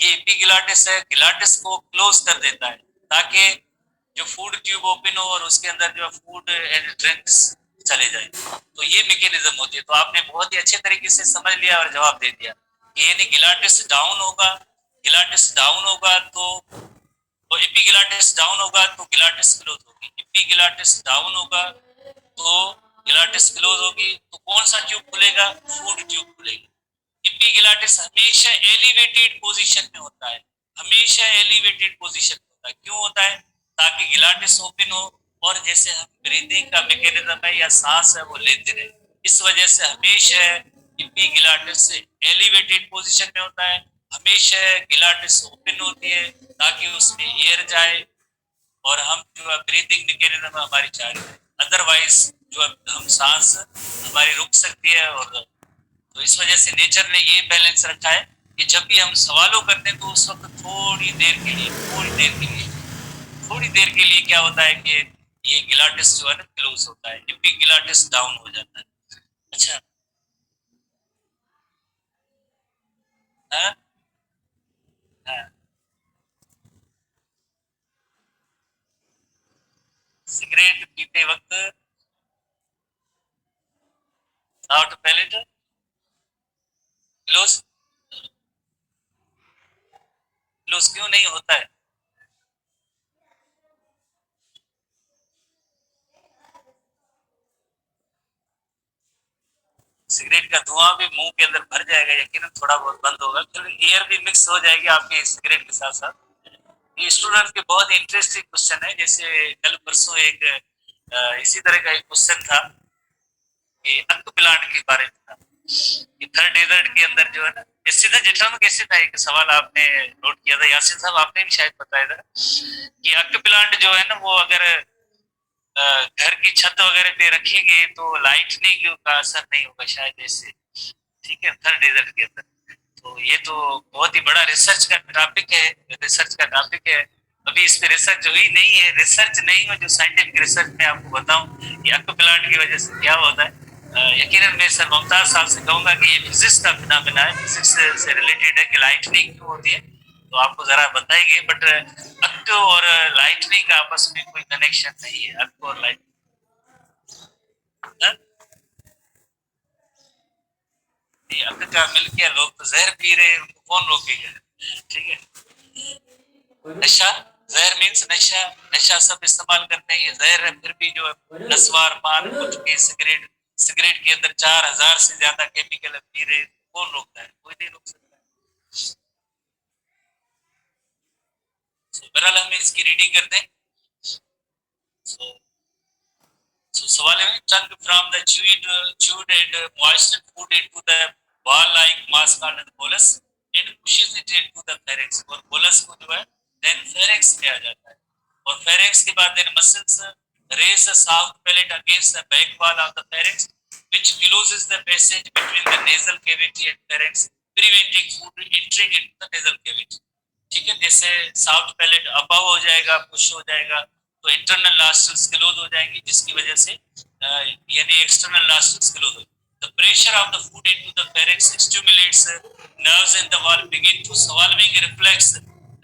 ये एपिगिलाटिस है, गिलाटिस को क्लोज कर देता है ताकि जो फूड ट्यूब ओपन हो और उसके अंदर जो फूड एंड ड्रिंक्स चले जाए। तो ये मैकेनिज्म होती है। तो आपने बहुत ही अच्छे तरीके से समझ लिया और जवाब दे दिया कि यानी गिलाटिस डाउन होगा, गिलाटिस डाउन होगा तो एपिगिलाटिस डाउन होगा तो गिलाटिस क्लोज होगी, एपिगिलाटिस डाउन होगा तो गिलाटिस क्लोज होगी, तो कौन सा ट्यूब खुलेगा? फूड ट्यूब खुलेगी। एपिगिलाटिस हमेशा एलिवेटेड पोजीशन में होता है, हमेशा एलिवेटेड पोजीशन में होता है। क्यों होता है? ताकि गिलाटिस ओपन हो और जैसे हम ब्रीदिंग का मैकेनिज्म है या सांस है वो लेते रहे, इस वजह से हमेशा एपिगिलाटिस एलिवेटेड पोजीशन में होता है, हमेशा गिलाटिस ओपन होती है ताकि उसमें एयर जाए और हम जो है ब्रीदिंग मैकेनिज्म हमारी जारी है, अदरवाइज जो हम सांस हमारी रुक सकती है। और तो इस वजह से नेचर ने ये बैलेंस रखा है कि जब भी हम सवालों करते हैं तो उस वक्त थोड़ी देर के लिए, थोड़ी देर के लिए क्या होता है कि ये गिलाटिस जो है ना क्लोज होता है, एपिगिलाटिस डाउन हो जाता है। अच्छा, हाँ हाँ, सिगरेट पीते वक्त सॉफ्ट पैलेट क्लोज, क्लोज क्यों नहीं होता है? सिगरेट का धुआं भी मुंह के अंदर भर जाएगा, यकीनन थोड़ा बहुत बंद होगा, फिर एयर भी मिक्स हो जाएगी आपके सिगरेट के साथ साथ। ये स्टूडेंट के बहुत इंटरेस्टिंग क्वेश्चन है। जैसे कल परसों एक इसी तरह का एक क्वेश्चन था कि अंक प्लांट के बारे में था। कि थर्ड डेजर्ट के अंदर जो है ना, इससे था जेठा में कैसे था, एक सवाल आपने नोट किया था यासिन साहब, आपने भी शायद बताया था कि अक प्लांट जो है ना वो अगर घर की छत वगैरह पे रखेंगे तो लाइटनिंग का असर नहीं होगा शायद ऐसे, ठीक है, थर्ड डेजर्ट के अंदर। तो ये तो बहुत ही बड़ा रिसर्च का टॉपिक है, रिसर्च का टॉपिक है। अभी इस पे रिसर्च हुई नहीं है, रिसर्च नहीं हो जो साइंटिफिक रिसर्च में आपको बताऊं कि अक प्लांट की वजह से क्या होता है। यकीनन मैं सर मुमताज साहब से कहूंगा कि ये फिजिक्स का फिनोमेना है, फिजिक्स से रिलेटेड है कि लाइटनिंग क्यों होती है, तो आपको जरा बताएंगे। बट अक और लाइटनिंग का आपस में कोई कनेक्शन नहीं है, अक और लाइट। अक का मिल गया, लोग तो जहर पी रहे हैं, उनको कौन रोकेगा, ठीक है। नशा, जहर मीन्स नशा, नशा सब इस्तेमाल करते हैं, ये जहर है, फिर भी जो है नस्वार पान गुटखे सिगरेट, सिगरेट के अंदर 4000 से ज्यादा केमिकल पी रहे, कौन रोकता है, कोई नहीं रोक सकता। बहरहाल हम इसकी रीडिंग करते हैं। So, सवाल है, chunk from the chewed and moistened food into the ball-like mass called the bolus and pushes it into the pharynx, और bolus को जो है then pharynx में आ जाता है, और pharynx के बाद then muscles raise the soft palate against the back wall of the pharynx which closes the passage between the nasal cavity and pharynx preventing food entering into the nasal cavity। ठीक है, जैसे soft palate above हो जाएगा, push हो जाएगा, तो internal nostrils close हो जाएंगी, जिसकी वजह से यानी एक्सटर्नल नॉस्ट्रिल्स क्लोज हो। The pressure of the food into the pharynx stimulates nerves in the wall begin to swallowing reflex.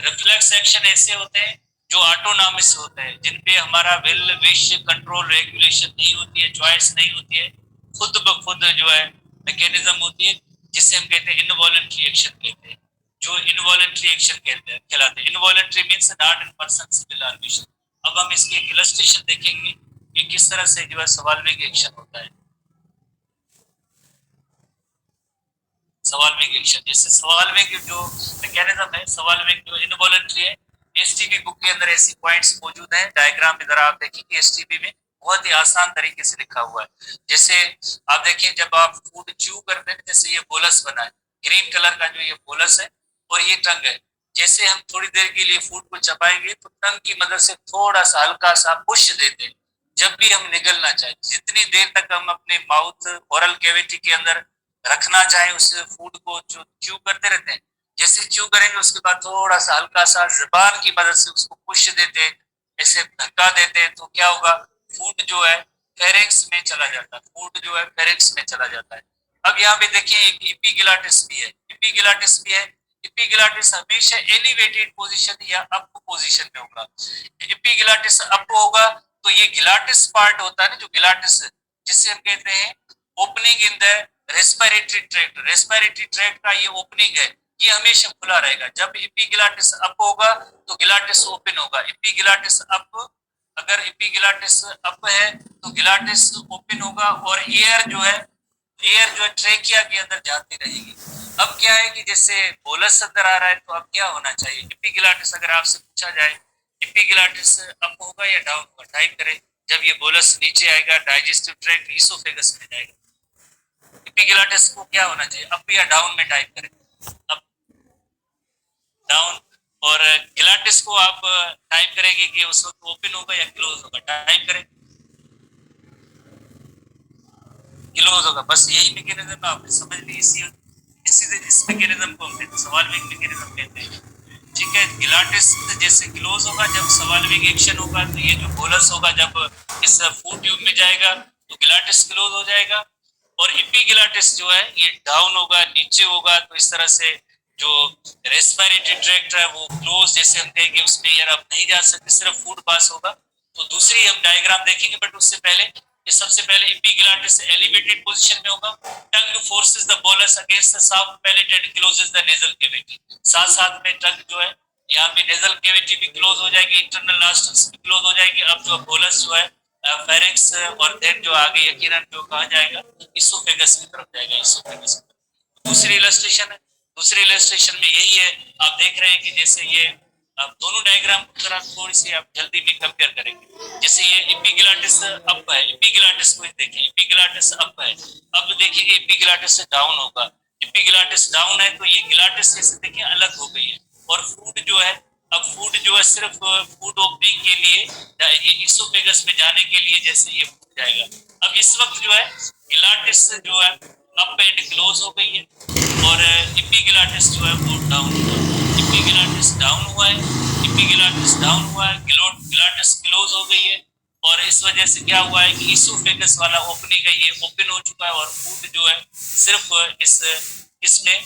Reflex action ऐसे होते हैं जो ऑटोनॉमस होते हैं, जिन पे हमारा विल विश कंट्रोल रेगुलेशन नहीं होती है, चॉइस नहीं होती है, खुद ब खुद जो है मैकेनिज्म होती है, जिससे हम कहते हैं इनवॉलंटरी एक्शन कहते हैं, जो इनवॉलंटरी एक्शन कहते हैं कहलाते हैं। Involuntary means not in person will और विश। अब हम इसके एक इलस्ट्रेशन देखेंगे कि किस तरह से जो है सवाल्विंग एक्शन होता है। सवाल्विंग एक्शन, जैसे सवाल्विंग जो मैकेनिज्म है, सवाल्विंग जो इनवॉलंटरी है, एसटीबी बुक के अंदर ऐसी पॉइंट्स मौजूद हैं, डायग्राम इधर आप देखिए एसटीबी में बहुत ही आसान तरीके से लिखा हुआ है। जैसे आप देखिए जब आप फूड च्यू करते हैं, जैसे ये बोलस बना है, ग्रीन कलर का जो ये बोलस है और ये टंग है, जैसे हम थोड़ी देर के लिए फूड को चबाएंगे तो टंग की मदद से थोड़ा सा हल्का सा पुश देते हैं जब भी हम निगलना चाहें। जितनी देर तक हम अपने माउथ ओरल कैविटी के अंदर रखना चाहे उस फूड को जो च्यू करते रहते हैं, जैसे च्यू करेंगे उसके बाद थोड़ा सा हल्का सा जबान की मदद से उसको पुश देते हैं, ऐसे धक्का देते हैं, तो क्या होगा, फूड जो है फेरिंक्स में चला जाता है, फूड जो है फेरिंक्स में चला जाता है। अब यहाँ पे देखिए एक इपिग्लाटिस भी है, इपिग्लाटिस भी है। इपिग्लाटिस हमेशा एलिवेटेड पोजीशन या अप पोजीशन में होगा। इपिग्लाटिस अप होगा तो ये गिलाटिस पार्ट होता है ना, जो गिलाटिस जिससे हम कहते हैं opening in the respiratory tract, respiratory tract का ये ओपनिंग है, ये हमेशा खुला रहेगा। जब इपिग्लाटिस अप होगा तो गिलाटिस ओपन होगा। इपिग्लाटिस अप, अगर इपिग्लाटिस अप है तो गिलाटिस ओपन होगा और एयर जो है, एयर जो है ट्रेकिया के अंदर जाती रहेगी। अब क्या है कि जैसे बोलस अंदर आ रहा है, तो अब क्या होना चाहिए, इपिग्लाटिस अगर आपसे पूछा जाए इपिग्लाटिस अप होगा या डाउन होगा, टाइप करें। जब ये बोलस नीचे आएगा डाइजेस्टिव ट्रैक्ट इसोफेगस में जाएगा, इपिग्लाटिस को क्या होना चाहिए, अप या डाउन में टाइप करें, अप, डाउन। और गिलाटिस को आप टाइप करेंगे कि उस वक्त ओपन होगा या क्लोज होगा, टाइप करें, क्लोज होगा। बस यही मैकेनिज्म आपने समझ ली, इस मैकेनिज्म को हम सवाल्विंग मैकेनिज्म कहते हैं, ठीक है। गिलाटिस जैसे क्लोज होगा जब सवाल्विंग एक्शन होगा, तो ये जो बोलस होगा जब इस फूड ट्यूब में जाएगा तो गिलाटिस क्लोज हो जाएगा, और इपिग्लाटिस जो है ये डाउन होगा, नीचे होगा, तो इस तरह से जो रेस्पिरेटरी ट्रैक्ट है वो क्लोज, जैसे हम कहेंगे उसमें यार आप नहीं जा सकते, सिर्फ फूड पास होगा। तो दूसरी हम डायग्राम देखेंगे, बट उससे पहले ये सबसे पहले इपिग्लाटिस एलिवेटेड पोजीशन में होगा, tongue forces the bolus against the soft palate and closes the nasal cavity. साथ साथ में टंग जो है यहाँ पे नेजल कैविटी भी क्लोज हो जाएगी, इंटरनल नॉस्ट्रिल्स भी क्लोज हो जाएगी। अब जो बोलस जो है फेरिंक्स और देन जो आगे यकीनन जो कहा जाएगा इसोफेगस की तरफ जाएगा, इसोफेगस। दूसरी इलस्ट्रेशन है, दूसरे इलस्ट्रेशन में यही है, आप देख रहे हैं कि जैसे ये अब दोनों डायग्राम को जरा थोड़ी सी आप जल्दी में कंपेयर करेंगे। जैसे ये एपिग्लाटिस अप है, एपिग्लाटिस को देखें, एपिग्लाटिस अप है, अब देखिए एपिग्लाटिस डाउन होगा। एपिग्लाटिस डाउन है तो ये ग्लाटिस जैसे देखिए अलग हो गई है। और फूड जो है, अब फूड जो है सिर्फ फूड ओपनिंग के लिए, ये इसोफेगस में जाने के लिए जैसे ये फूड जाएगा। अब इस वक्त जो है ग्लाटिस जो है अप एंड क्लोज हो गई है और एपिग्लाटिस जो है वो डाउन हुआ। एपिग्लाटिस डाउन हुआ है, एपिग्लाटिस डाउन हुआ है, ग्लाटिस क्लोज हो गई है। और इस वजह से क्या हुआ है कि इसोफेगस वाला ओपनिंग है ये ओपन हो चुका है और फूड जो है सिर्फ इसमें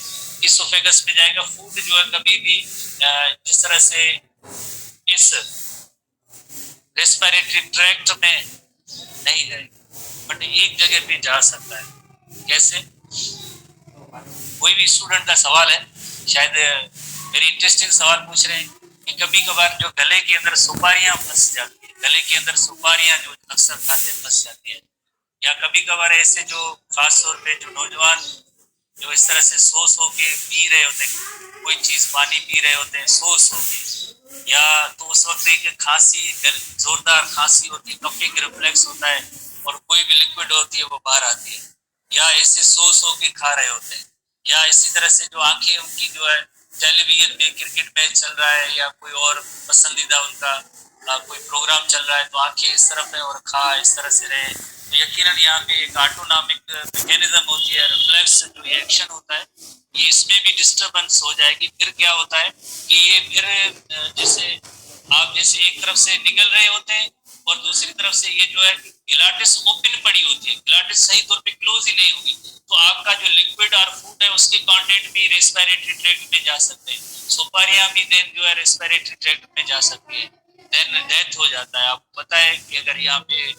इसोफेगस में जाएगा। फूड जो है कभी भी जिस तरह से इस रेस्पिरेटरी ट्रैक्ट में नहीं जाएगा, बट एक जगह पे जा सकता है। कैसे? कोई भी स्टूडेंट का सवाल है, शायद वेरी इंटरेस्टिंग सवाल पूछ रहे हैं कि कभी कभार जो गले के अंदर सुपारियां फंस जाती है, गले के अंदर सुपारियां जो अक्सर खाते फंस जाती है, या कभी कभार ऐसे जो खास तौर पे जो नौजवान जो इस तरह से सो सो के पी रहे होते हैं, कोई चीज पानी पी रहे होते हैं सो सो के, या तो उस वक्त एक खांसी, जोरदार खांसी होती है, कफिंग रिफ्लेक्स होता है और कोई भी लिक्विड होती है वो बाहर आती है, या ऐसे सो सो के खा रहे होते हैं, या इसी तरह से जो आंखें उनकी जो है टेलीविजन में क्रिकेट मैच चल रहा है या कोई और पसंदीदा उनका कोई प्रोग्राम चल रहा है तो आंखें इस तरफ है और खा इस तरह से रहे, तो यकीनन यहाँ पे एक ऑटोनॉमिक मैकेनिज्म होती है, रिफ्लेक्स जो एक्शन होता है, ये इसमें भी डिस्टरबेंस हो जाएगी। फिर क्या होता है कि ये फिर जैसे आप जैसे एक तरफ से निकल रहे होते हैं और दूसरी तरफ से ये जो है ग्लाटिस ओपन पड़ी होती है, ग्लाटिस सही तौर पे क्लोज ही नहीं होगी, तो आपका जो लिक्विड और फूड है उसके कंटेंट भी रेस्पिरेटरी ट्रैक्ट में जा सकते हैं, सुपारियां भी देन जो है रेस्पिरेटरी ट्रैक्ट में जा सकती है, देन डेथ हो जाता है। आपको पता है कि अगर यहाँ पे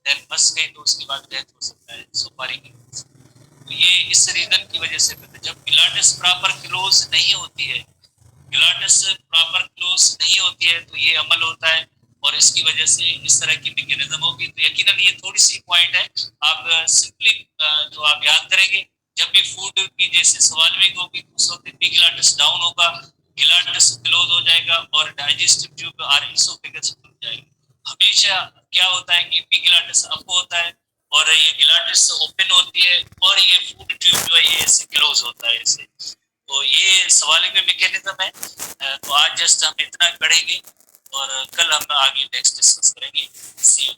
देन फंस गई तो उसके बाद डेथ हो सकता है सुपारी की वजह से। तो ये इस रीजन की वजह से होता है। जब ग्लाटिस प्रॉपर क्लोज नहीं होती है, ग्लाटिस प्रॉपर क्लोज नहीं होती है तो ये अमल होता है और इसकी वजह से इस तरह की मैकेनिज्म होगी। तो यकीनन ये थोड़ी सी पॉइंट है, आप सिंपली जो आप याद करेंगे जब भी फूड की जैसे स्वालविंग होगी उस वक्त भी ग्लाटिस डाउन होगा, ग्लाटिस क्लोज हो जाएगा और डाइजेस्टिव ट्यूब और इसोफेगस खुल जाएगी। हमेशा क्या होता है कि एपिग्लाटिस अप होता है और ये ग्लाटिस ओपन होती है और ये फूड ट्यूब जो है ये ऐसे क्लोज होता है ऐसे। तो ये सवालिंग में मैकेनिज्म है। तो आज जस्ट हम इतना पढ़ेंगे और कल हम आगे नेक्स्ट डिस्कस करेंगे। सी यू।